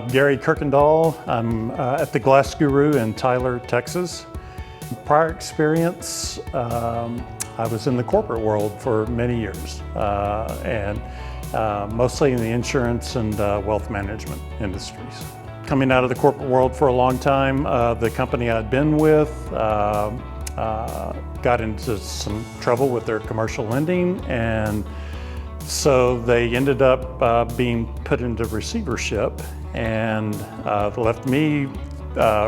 Gary Kirkendoll. I'm at the Glass Guru in Tyler, Texas. Prior experience, I was in the corporate world for many years, and mostly in the insurance and wealth management industries. Coming out of the corporate world for a long time, the company I'd been with got into some trouble with their commercial lending, and so they ended up being put into receivership, and left me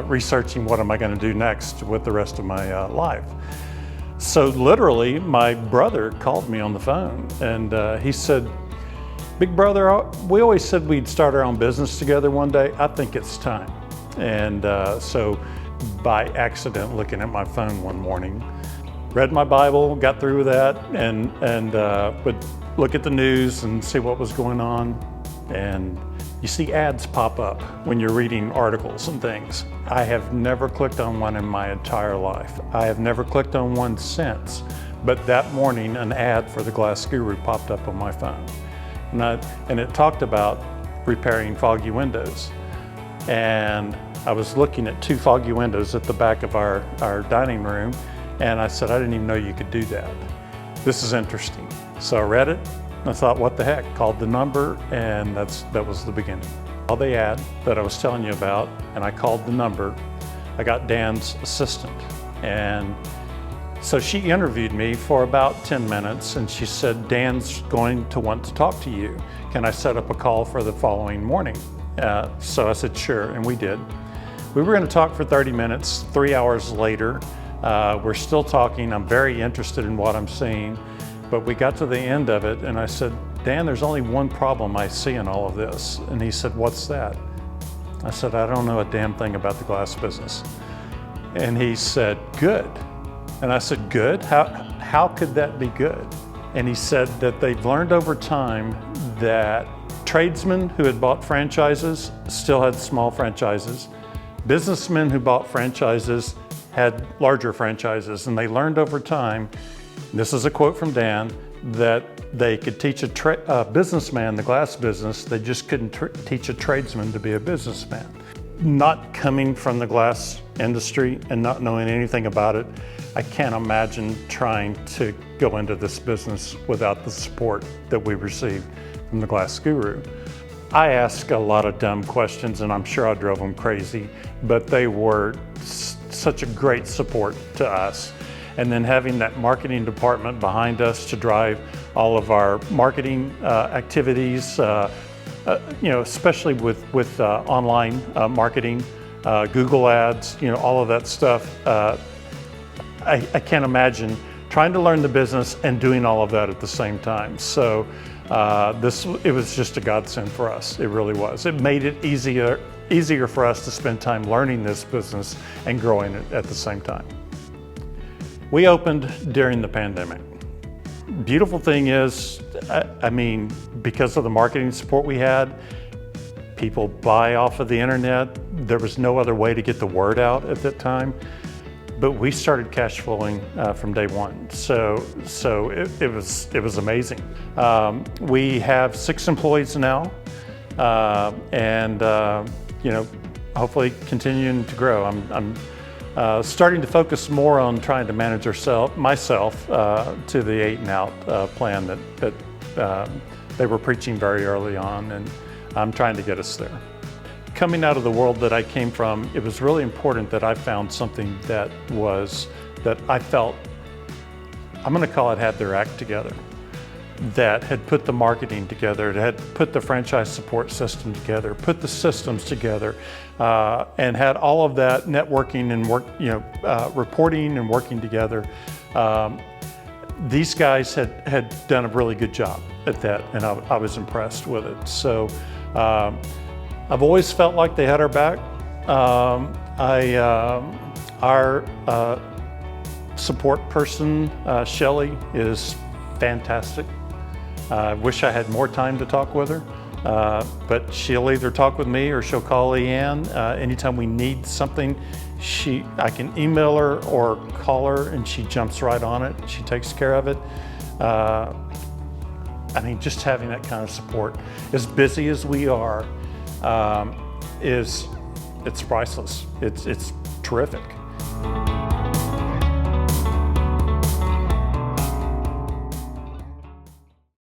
researching what am I going to do next with the rest of my life. So literally, my brother called me on the phone, and he said, "Big brother, we always said we'd start our own business together one day. I think it's time." And so by accident, looking at my phone one morning, read my Bible, got through with that, and would look at the news and see what was going on. And you see ads pop up when you're reading articles and things. I have never clicked on one in my entire life. I have never clicked on one since. But that morning, an ad for the Glass Guru popped up on my phone. And it talked about repairing foggy windows. And I was looking at 2 foggy windows at the back of our dining room, and I said, I didn't even know you could do that. This is interesting. So I read it, and I thought, what the heck? Called the number, and that was the beginning. All the ad that I was telling you about, and I called the number. I got Dan's assistant, and so she interviewed me for about 10 minutes, and she said, Dan's going to want to talk to you. Can I set up a call for the following morning? So I said, sure, and we did. We were going to talk for 30 minutes. 3 hours later, we're still talking. I'm very interested in what I'm seeing, but we got to the end of it, and I said, Dan, there's only one problem I see in all of this. And he said, what's that? I said, I don't know a damn thing about the glass business. And he said, good. And I said, good? How could that be good? And he said that they've learned over time that tradesmen who had bought franchises still had small franchises. Businessmen who bought franchises had larger franchises. And they learned over time, this is a quote from Dan, that they could teach a businessman the glass business, they just couldn't teach a tradesman to be a businessman. Not coming from the glass industry and not knowing anything about it, I can't imagine trying to go into this business without the support that we received from the Glass Guru. I asked a lot of dumb questions, and I'm sure I drove them crazy, but they were such a great support to us. And then having that marketing department behind us to drive all of our marketing activities, especially with online marketing, Google ads, all of that stuff. I can't imagine trying to learn the business and doing all of that at the same time. So it was just a godsend for us. It really was. It made it easier for us to spend time learning this business and growing it at the same time. We opened during the pandemic. Beautiful thing is, because of the marketing support we had, people buy off of the internet. There was no other way to get the word out at that time. But we started cash flowing from day one. So it was amazing. We have 6 employees now, and hopefully continuing to grow. I'm starting to focus more on trying to manage myself to the 8 and out plan that they were preaching very early on, and I'm trying to get us there. Coming out of the world that I came from, it was really important that I found something that I felt, I'm going to call it, had their act together, that had put the marketing together, that had put the franchise support system together, put the systems together, and had all of that networking and reporting and working together. These guys had done a really good job at that, and I was impressed with it. So I've always felt like they had our back. Our support person, Shelly, is fantastic. I wish I had more time to talk with her, but she'll either talk with me or she'll call Leanne. Anytime we need something, I can email her or call her, and she jumps right on it. She takes care of it. Just having that kind of support. As busy as we are, it's priceless. It's terrific.